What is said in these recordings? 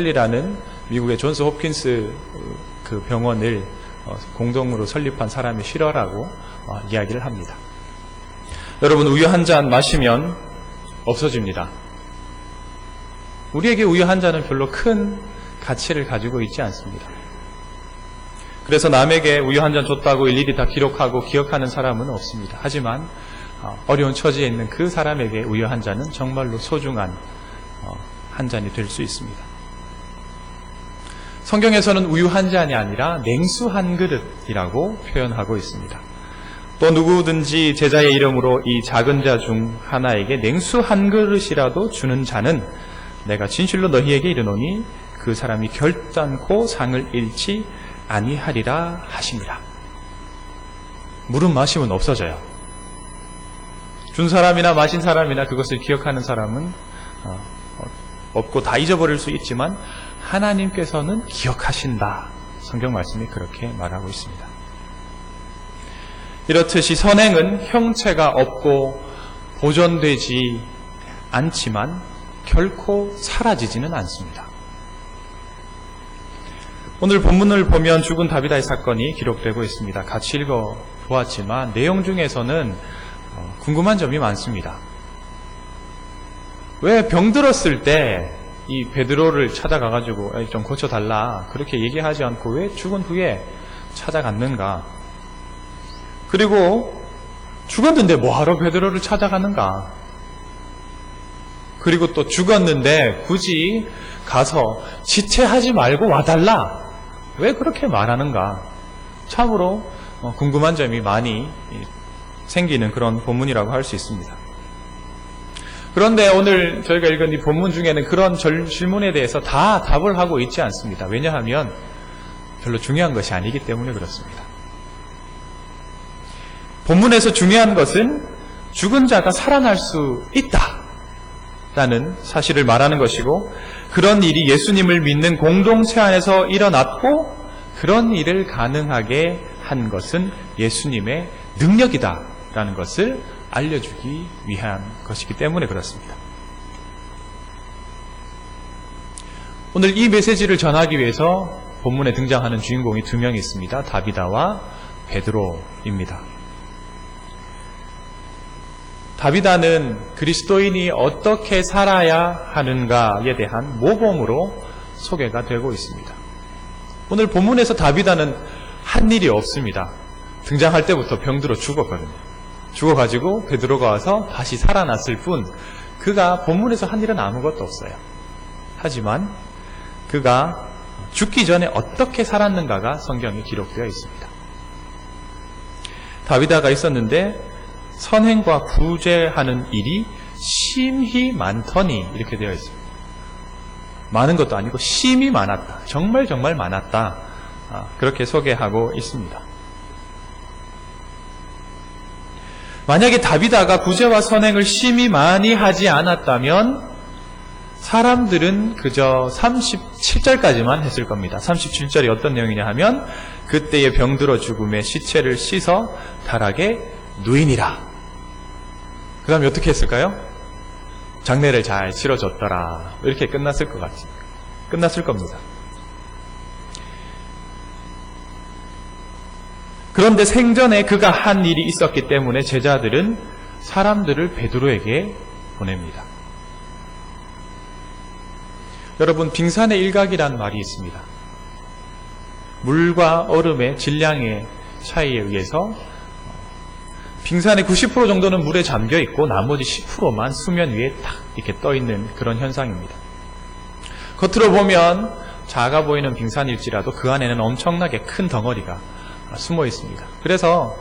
이라는 미국의 존스 홉킨스 그 병원을 공동으로 설립한 사람의 실화라고 이야기를 합니다. 여러분, 우유 한 잔 마시면 없어집니다. 우리에게 우유 한 잔은 별로 큰 가치를 가지고 있지 않습니다. 그래서 남에게 우유 한 잔 줬다고 일일이 다 기록하고 기억하는 사람은 없습니다. 하지만 어려운 처지에 있는 그 사람에게 우유 한 잔은 정말로 소중한 한 잔이 될 수 있습니다. 성경에서는 우유 한 잔이 아니라 냉수 한 그릇이라고 표현하고 있습니다. 또 누구든지 제자의 이름으로 이 작은 자 중 하나에게 냉수 한 그릇이라도 주는 자는 내가 진실로 너희에게 이르노니 그 사람이 결단코 상을 잃지 아니하리라 하십니다. 물은 마시면 없어져요. 준 사람이나 마신 사람이나 그것을 기억하는 사람은 없고 다 잊어버릴 수 있지만 하나님께서는 기억하신다. 성경 말씀이 그렇게 말하고 있습니다. 이렇듯이 선행은 형체가 없고 보존되지 않지만 결코 사라지지는 않습니다. 오늘 본문을 보면 죽은 다비다의 사건이 기록되고 있습니다. 같이 읽어보았지만 내용 중에서는 궁금한 점이 많습니다. 왜 병들었을 때 이 베드로를 찾아가가지고 좀 고쳐달라 그렇게 얘기하지 않고 왜 죽은 후에 찾아갔는가? 그리고 죽었는데 뭐하러 베드로를 찾아가는가? 그리고 또 죽었는데 굳이 가서 지체하지 말고 와달라 왜 그렇게 말하는가? 참으로 궁금한 점이 많이 생기는 그런 본문이라고 할 수 있습니다. 그런데 오늘 저희가 읽은 이 본문 중에는 그런 질문에 대해서 다 답을 하고 있지 않습니다. 왜냐하면 별로 중요한 것이 아니기 때문에 그렇습니다. 본문에서 중요한 것은 죽은 자가 살아날 수 있다라는 사실을 말하는 것이고, 그런 일이 예수님을 믿는 공동체 안에서 일어났고 그런 일을 가능하게 한 것은 예수님의 능력이다라는 것을 알려주기 위한 것이기 때문에 그렇습니다. 오늘 이 메시지를 전하기 위해서 본문에 등장하는 주인공이 두 명이 있습니다. 다비다와 베드로입니다. 다비다는 그리스도인이 어떻게 살아야 하는가에 대한 모범으로 소개가 되고 있습니다. 오늘 본문에서 다비다는 한 일이 없습니다. 등장할 때부터 병들어 죽었거든요. 죽어가지고 베드로가 와서 다시 살아났을 뿐 그가 본문에서 한 일은 아무것도 없어요. 하지만 그가 죽기 전에 어떻게 살았는가가 성경에 기록되어 있습니다. 다비다가 있었는데 선행과 구제하는 일이 심히 많더니 이렇게 되어 있습니다. 많은 것도 아니고 심히 많았다. 정말 많았다. 그렇게 소개하고 있습니다. 만약에 다비다가 구제와 선행을 심히 많이 하지 않았다면 사람들은 그저 37절까지만 했을 겁니다. 37절이 어떤 내용이냐 하면 그때의 병들어 죽음의 시체를 씻어 다락에 누이니라. 그 다음에 어떻게 했을까요? 장례를 잘 치러줬더라. 이렇게 끝났을 것 같습니다. 끝났을 겁니다. 그런데 생전에 그가 한 일이 있었기 때문에 제자들은 사람들을 베드로에게 보냅니다. 여러분, 빙산의 일각이란 말이 있습니다. 물과 얼음의 질량의 차이에 의해서 빙산의 90% 정도는 물에 잠겨 있고 나머지 10%만 수면 위에 딱 이렇게 떠 있는 그런 현상입니다. 겉으로 보면 작아 보이는 빙산일지라도 그 안에는 엄청나게 큰 덩어리가 숨어 있습니다. 그래서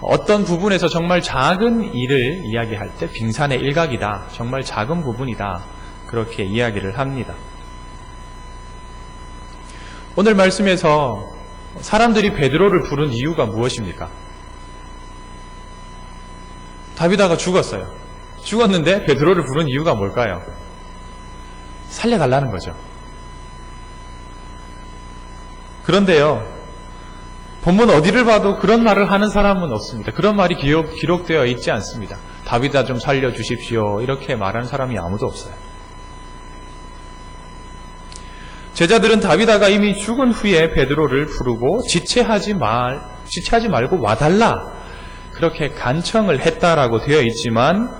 어떤 부분에서 정말 작은 일을 이야기할 때 빙산의 일각이다, 정말 작은 부분이다, 그렇게 이야기를 합니다. 오늘 말씀에서 사람들이 베드로를 부른 이유가 무엇입니까? 다비다가 죽었어요. 죽었는데 베드로를 부른 이유가 뭘까요? 살려달라는 거죠. 그런데요, 본문 어디를 봐도 그런 말을 하는 사람은 없습니다. 그런 말이 기록되어 있지 않습니다. 다비다 좀 살려주십시오 이렇게 말하는 사람이 아무도 없어요. 제자들은 다비다가 이미 죽은 후에 베드로를 부르고 지체하지 말고 와달라 그렇게 간청을 했다라고 되어 있지만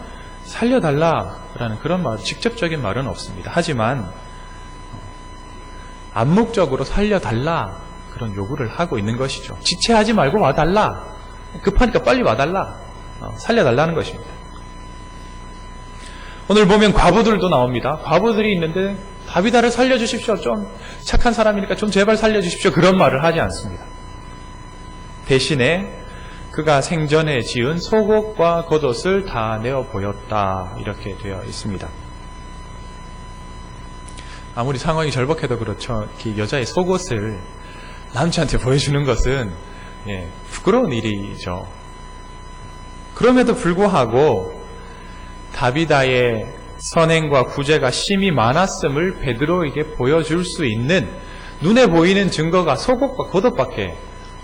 살려달라라는 그런 말, 직접적인 말은 없습니다. 하지만 암묵적으로 살려달라 그런 요구를 하고 있는 것이죠. 지체하지 말고 와달라, 급하니까 빨리 와달라, 살려달라는 것입니다. 오늘 보면 과부들도 나옵니다. 과부들이 있는데 다비다를 살려주십시오. 좀 착한 사람이니까 좀 제발 살려주십시오. 그런 말을 하지 않습니다. 대신에 그가 생전에 지은 속옷과 겉옷을 다 내어 보였다 이렇게 되어 있습니다. 아무리 상황이 절박해도 그렇죠. 여자의 속옷을 남자한테 보여주는 것은 부끄러운 일이죠. 그럼에도 불구하고 다비다의 선행과 구제가 심히 많았음을 베드로에게 보여줄 수 있는 눈에 보이는 증거가 속옷과 겉옷밖에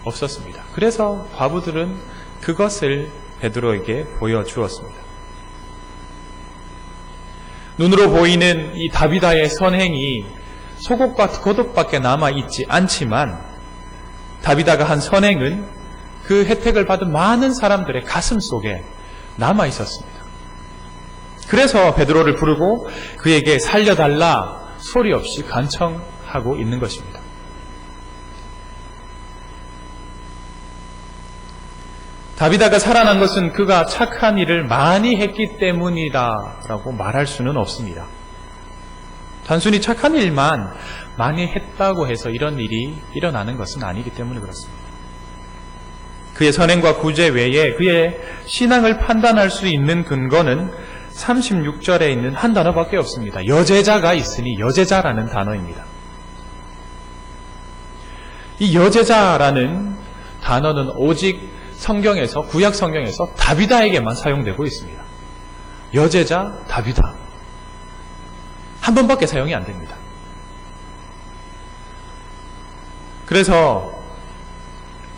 없었습니다. 그래서 과부들은 그것을 베드로에게 보여주었습니다. 눈으로 보이는 이 다비다의 선행이 속옷과 겉옷밖에 남아있지 않지만 다비다가 한 선행은 그 혜택을 받은 많은 사람들의 가슴 속에 남아있었습니다. 그래서 베드로를 부르고 그에게 살려달라 소리 없이 간청하고 있는 것입니다. 다비다가 살아난 것은 그가 착한 일을 많이 했기 때문이다라고 말할 수는 없습니다. 단순히 착한 일만 많이 했다고 해서 이런 일이 일어나는 것은 아니기 때문에 그렇습니다. 그의 선행과 구제 외에 그의 신앙을 판단할 수 있는 근거는 36절에 있는 한 단어밖에 없습니다. 여제자가 있으니 여제자라는 단어입니다. 이 여제자라는 단어는 오직 성경에서, 구약 성경에서 다비다에게만 사용되고 있습니다. 여제자 다비다. 한 번밖에 사용이 안 됩니다. 그래서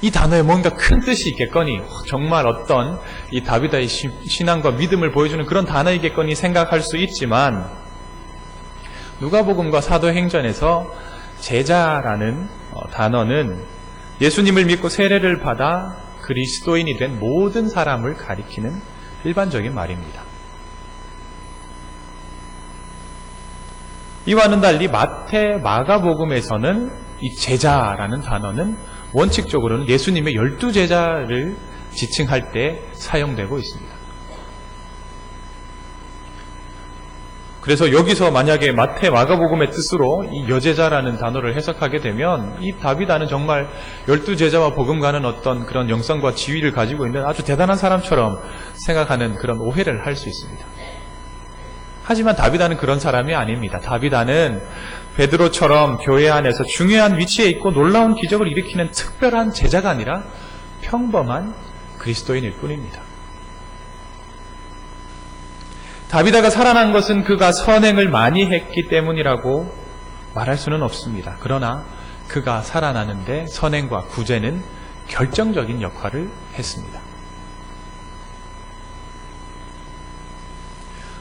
이 단어에 뭔가 큰 뜻이 있겠거니, 정말 어떤 이 다비다의 신앙과 믿음을 보여주는 그런 단어이겠거니 생각할 수 있지만, 누가복음과 사도행전에서 제자라는 단어는 예수님을 믿고 세례를 받아 그리스도인이 된 모든 사람을 가리키는 일반적인 말입니다. 이와는 달리 마태, 마가복음에서는 이 제자라는 단어는 원칙적으로는 예수님의 12제자를 지칭할 때 사용되고 있습니다. 그래서 여기서 만약에 마태, 마가복음의 뜻으로 이 여제자라는 단어를 해석하게 되면 이 다비다는 정말 12제자와 복음가는 어떤 그런 영성과 지위를 가지고 있는 아주 대단한 사람처럼 생각하는 그런 오해를 할 수 있습니다. 하지만 다비다는 그런 사람이 아닙니다. 다비다는 베드로처럼 교회 안에서 중요한 위치에 있고 놀라운 기적을 일으키는 특별한 제자가 아니라 평범한 그리스도인일 뿐입니다. 다비다가 살아난 것은 그가 선행을 많이 했기 때문이라고 말할 수는 없습니다. 그러나 그가 살아나는데 선행과 구제는 결정적인 역할을 했습니다.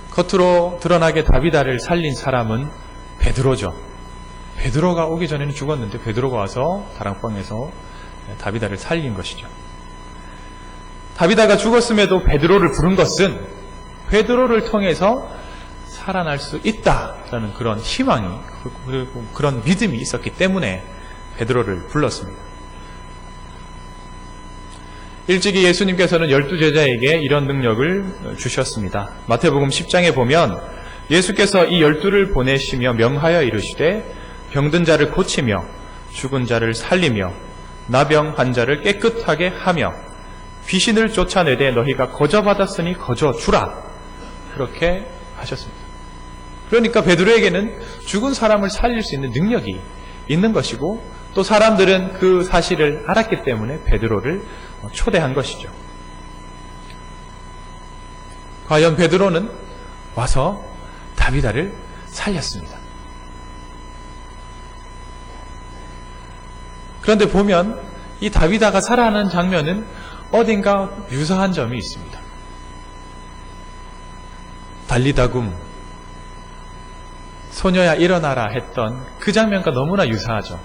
겉으로 드러나게 다비다를 살린 사람은 베드로죠. 베드로가 오기 전에는 죽었는데 베드로가 와서 다락방에서 다비다를 살린 것이죠. 다비다가 죽었음에도 베드로를 부른 것은 베드로를 통해서 살아날 수 있다라는 그런 희망이, 그리고 그런 믿음이 있었기 때문에 베드로를 불렀습니다. 일찍이 예수님께서는 12제자에게 이런 능력을 주셨습니다. 마태복음 10장에 보면 예수께서 이 12를 보내시며 명하여 이르시되 병든 자를 고치며 죽은 자를 살리며 나병 환자를 깨끗하게 하며 귀신을 쫓아내되 너희가 거저받았으니 거저주라. 그렇게 하셨습니다. 그러니까 베드로에게는 죽은 사람을 살릴 수 있는 능력이 있는 것이고 또 사람들은 그 사실을 알았기 때문에 베드로를 초대한 것이죠. 과연 베드로는 와서 다비다를 살렸습니다. 그런데 보면 이 다비다가 살아나는 장면은 어딘가 유사한 점이 있습니다. 소녀야 일어나라 했던 그 장면과 너무나 유사하죠.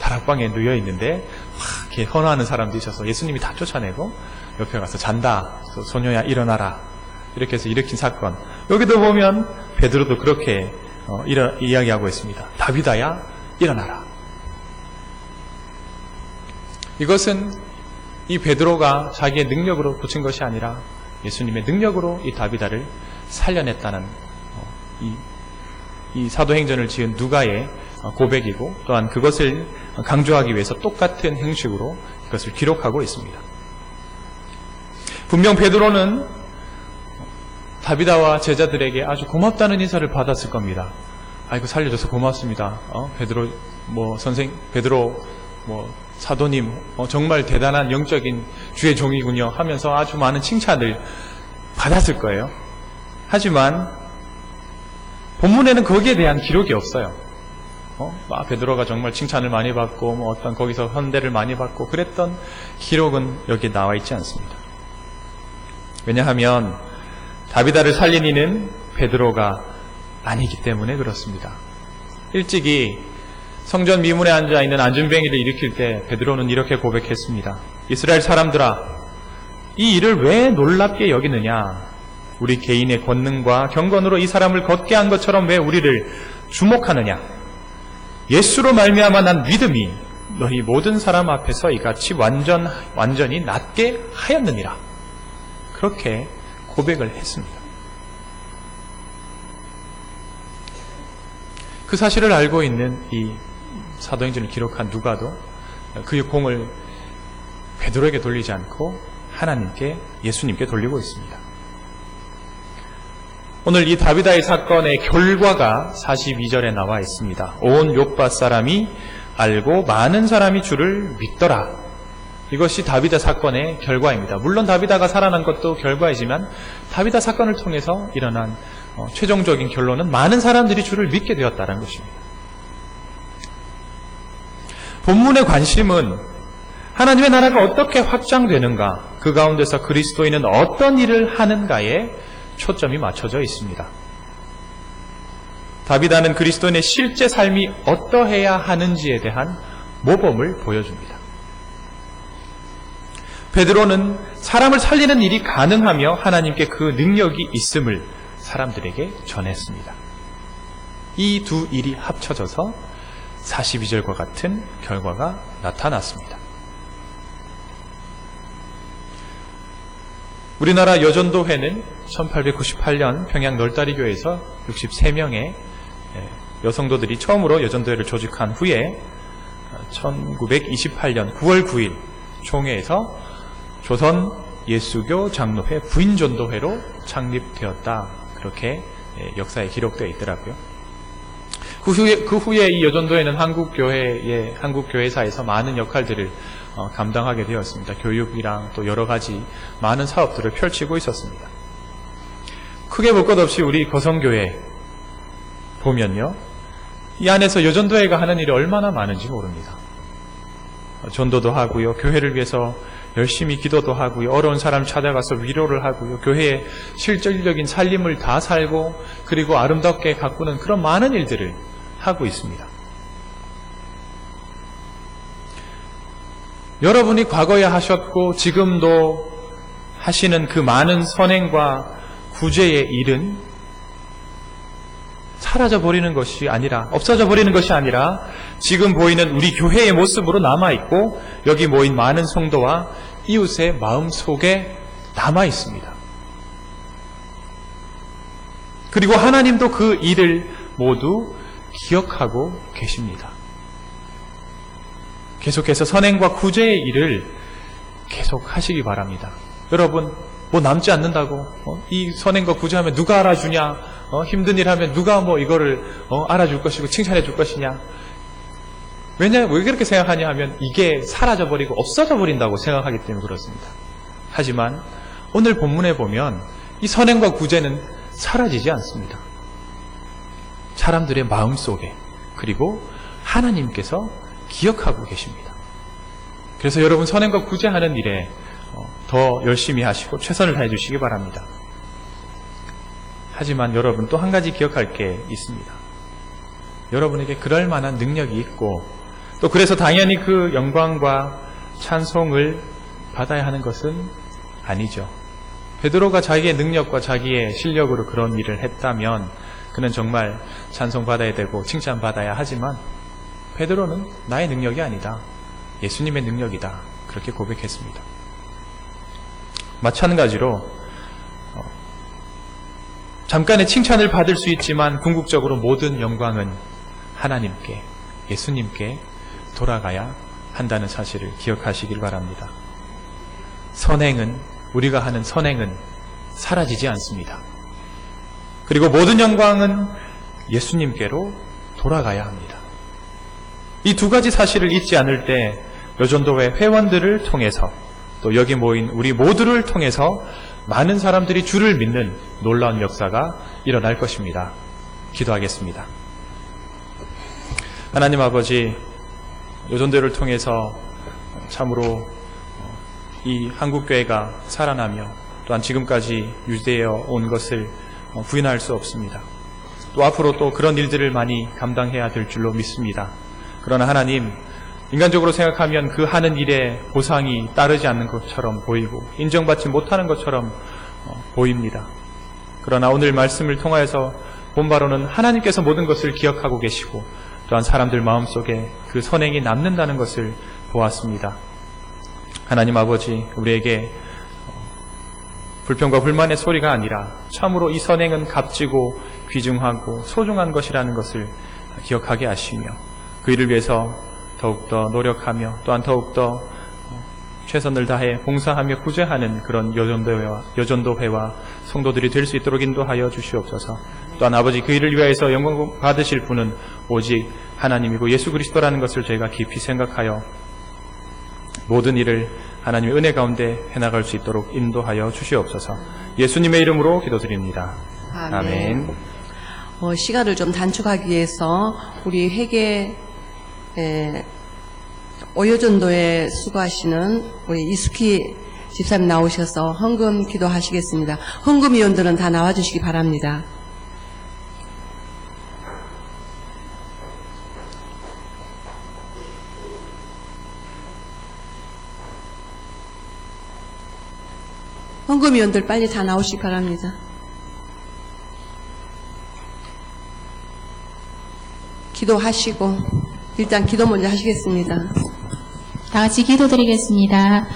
다락방에 누워 있는데 막 이렇게 헌화하는 사람도 있어서 예수님이 다 쫓아내고 옆에 가서 잔다. 소녀야 일어나라. 이렇게 해서 일으킨 사건. 여기도 보면 베드로도 그렇게 이야기하고 있습니다. 다비다야 일어나라. 이것은 이 베드로가 자기의 능력으로 고친 것이 아니라 예수님의 능력으로 이 다비다를 살려냈다는 이 사도행전을 지은 누가의 고백이고, 또한 그것을 강조하기 위해서 똑같은 형식으로 이것을 기록하고 있습니다. 분명 베드로는 다비다와 제자들에게 아주 고맙다는 인사를 받았을 겁니다. 아이고 살려줘서 고맙습니다. 베드로 베드로 사도님 정말 대단한 영적인 주의 종이군요 하면서 아주 많은 칭찬을 받았을 거예요. 하지만 본문에는 거기에 대한 기록이 없어요. 베드로가 정말 칭찬을 많이 받고 어떤 거기서 헌대를 많이 받고 그랬던 기록은 여기에 나와 있지 않습니다. 왜냐하면 다비다를 살린 이는 베드로가 아니기 때문에 그렇습니다. 일찍이 성전 미문에 앉아있는 안준뱅이를 일으킬 때 베드로는 이렇게 고백했습니다. 이스라엘 사람들아, 이 일을 왜 놀랍게 여기느냐? 우리 개인의 권능과 경건으로 이 사람을 걷게 한 것처럼 왜 우리를 주목하느냐? 예수로 말미암아 난 믿음이 너희 모든 사람 앞에서 이같이 완전히 낫게 하였느니라. 그렇게 고백을 했습니다. 그 사실을 알고 있는 이 사도행전을 기록한 누가도 그 공을 베드로에게 돌리지 않고 하나님께, 예수님께 돌리고 있습니다. 오늘 이 다비다의 사건의 결과가 42절에 나와 있습니다. 온 욥바 사람이 알고 많은 사람이 주를 믿더라. 이것이 다비다 사건의 결과입니다. 물론 다비다가 살아난 것도 결과이지만 다비다 사건을 통해서 일어난 최종적인 결론은 많은 사람들이 주를 믿게 되었다는 것입니다. 본문의 관심은 하나님의 나라가 어떻게 확장되는가, 그 가운데서 그리스도인은 어떤 일을 하는가에 초점이 맞춰져 있습니다. 다비다는 그리스도인의 실제 삶이 어떠해야 하는지에 대한 모범을 보여줍니다. 베드로는 사람을 살리는 일이 가능하며 하나님께 그 능력이 있음을 사람들에게 전했습니다. 이 두 일이 합쳐져서 42절과 같은 결과가 나타났습니다. 우리나라 여전도회는 1898년 평양 널다리교에서 63명의 여성도들이 처음으로 여전도회를 조직한 후에 1928년 9월 9일 총회에서 조선 예수교 장로회 부인전도회로 창립되었다. 그렇게 역사에 기록되어 있더라고요. 그 후에 이 여전도회는 한국교회사에서 많은 역할들을 감당하게 되었습니다. 교육이랑 또 여러 가지 많은 사업들을 펼치고 있었습니다. 크게 볼 것 없이 우리 거성교회 보면요, 이 안에서 여전도회가 하는 일이 얼마나 많은지 모릅니다. 전도도 하고요, 교회를 위해서 열심히 기도도 하고요, 어려운 사람 찾아가서 위로를 하고요, 교회의 실질적인 살림을 다 살고 그리고 아름답게 가꾸는 그런 많은 일들을 하고 있습니다. 여러분이 과거에 하셨고 지금도 하시는 그 많은 선행과 구제의 일은 사라져 버리는 것이 아니라, 없어져 버리는 것이 아니라 지금 보이는 우리 교회의 모습으로 남아있고 여기 모인 많은 성도와 이웃의 마음 속에 남아 있습니다. 그리고 하나님도 그 일을 모두 기억하고 계십니다. 계속해서 선행과 구제의 일을 계속 하시기 바랍니다. 여러분, 뭐 남지 않는다고 이 선행과 구제하면 누가 알아주냐, 힘든 일 하면 누가 이거를 알아줄 것이고 칭찬해 줄 것이냐. 왜 그렇게 생각하냐 하면 이게 사라져 버리고 없어져 버린다고 생각하기 때문에 그렇습니다. 하지만 오늘 본문에 보면 이 선행과 구제는 사라지지 않습니다. 사람들의 마음속에, 그리고 하나님께서 기억하고 계십니다. 그래서 여러분, 선행과 구제하는 일에 더 열심히 하시고 최선을 다해 주시기 바랍니다. 하지만 여러분, 또 한 가지 기억할 게 있습니다. 여러분에게 그럴 만한 능력이 있고 또 그래서 당연히 그 영광과 찬송을 받아야 하는 것은 아니죠. 베드로가 자기의 능력과 자기의 실력으로 그런 일을 했다면 그는 정말 찬송받아야 되고 칭찬받아야 하지만 베드로는 나의 능력이 아니다. 예수님의 능력이다. 그렇게 고백했습니다. 마찬가지로 잠깐의 칭찬을 받을 수 있지만 궁극적으로 모든 영광은 하나님께, 예수님께 돌아가야 한다는 사실을 기억하시길 바랍니다. 선행은, 우리가 하는 선행은 사라지지 않습니다. 그리고 모든 영광은 예수님께로 돌아가야 합니다. 이 두 가지 사실을 잊지 않을 때 여전도회 회원들을 통해서 또 여기 모인 우리 모두를 통해서 많은 사람들이 주를 믿는 놀라운 역사가 일어날 것입니다. 기도하겠습니다. 하나님 아버지, 여전도회를 통해서 참으로 이 한국교회가 살아나며 또한 지금까지 유지되어 온 것을 부인할 수 없습니다. 또 앞으로 또 그런 일들을 많이 감당해야 될 줄로 믿습니다. 그러나 하나님, 인간적으로 생각하면 그 하는 일에 보상이 따르지 않는 것처럼 보이고 인정받지 못하는 것처럼 보입니다. 그러나 오늘 말씀을 통하여서 본바로는 하나님께서 모든 것을 기억하고 계시고 또한 사람들 마음속에 그 선행이 남는다는 것을 보았습니다. 하나님 아버지, 우리에게 불평과 불만의 소리가 아니라 참으로 이 선행은 값지고 귀중하고 소중한 것이라는 것을 기억하게 하시며 그 일을 위해서 더욱더 노력하며 또한 더욱더 최선을 다해 봉사하며 구제하는 그런 여전도회와 성도들이 될 수 있도록 인도하여 주시옵소서. 또한 아버지, 그 일을 위하여서 영광 받으실 분은 오직 하나님이고 예수 그리스도라는 것을 저희가 깊이 생각하여 모든 일을 하나님의 은혜 가운데 해나갈 수 있도록 인도하여 주시옵소서. 예수님의 이름으로 기도드립니다. 아멘. 시간을 좀 단축하기 위해서 우리 회계 오여전도에 수고하시는 우리 이숙희 집사님 나오셔서 헌금 기도하시겠습니다. 헌금위원들은 다 나와주시기 바랍니다. 헌금위원들 빨리 다 나오시기 바랍니다. 기도하시고 일단 기도 먼저 하시겠습니다. 다 같이 기도드리겠습니다.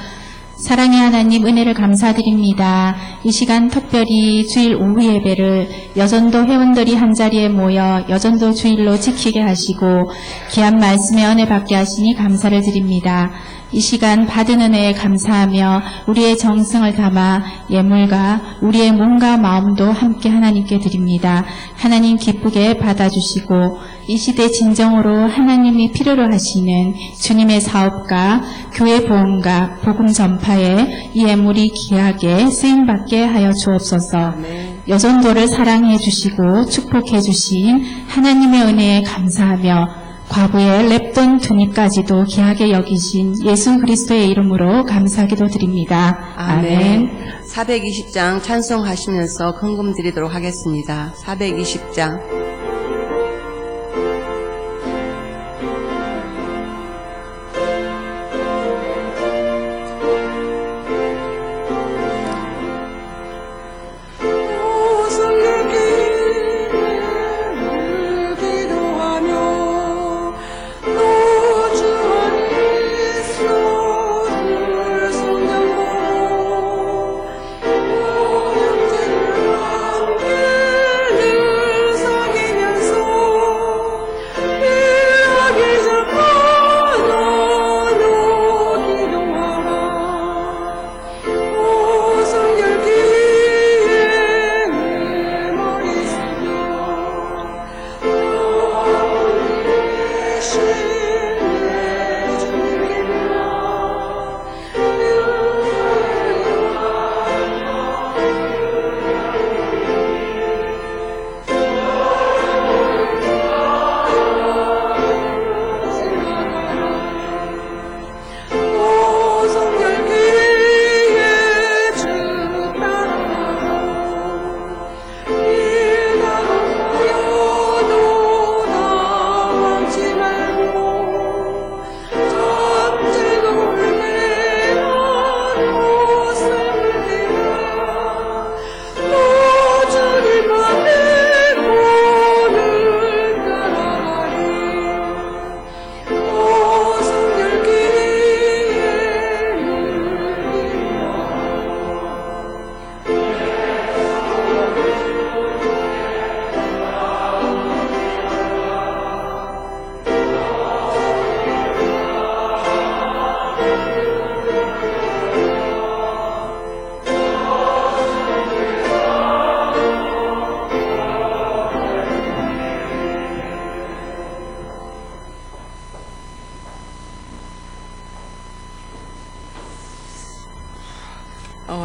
사랑의 하나님, 은혜를 감사드립니다. 이 시간 특별히 주일 오후 예배를 여전도 회원들이 한자리에 모여 여전도 주일로 지키게 하시고 귀한 말씀의 은혜 받게 하시니 감사를 드립니다. 이 시간 받은 은혜에 감사하며 우리의 정성을 담아 예물과 우리의 몸과 마음도 함께 하나님께 드립니다. 하나님 기쁘게 받아주시고 이 시대 진정으로 하나님이 필요로 하시는 주님의 사업과 교회 보험과 복음 전파에 이 예물이 귀하게 쓰임받게 하여 주옵소서. 여전도를 사랑해 주시고 축복해 주신 하나님의 은혜에 감사하며 과거에 랩돈 두니까지도 귀하게 여기신 예수 그리스도의 이름으로 감사기도 드립니다. 아멘. 420장 찬송하시면서 헌금 드리도록 하겠습니다. 420장.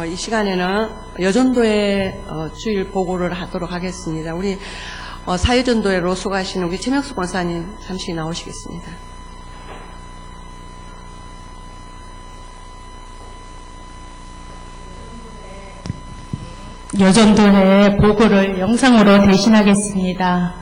이 시간에는 여전도의 주일 보고를 하도록 하겠습니다. 우리 사회전도회로 수고하시는 우리 최명수 권사님 잠시 나오시겠습니다. 여전도회 보고를 영상으로 대신하겠습니다.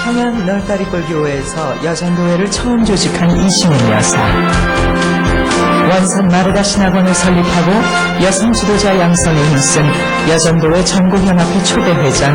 평양 널다리골 교회에서 여전도회를 처음 조직한 이시민 여사. 원산 마르다 신학원을 설립하고 여성 지도자 양성에 힘쓴 여전도회 전국연합회 초대 회장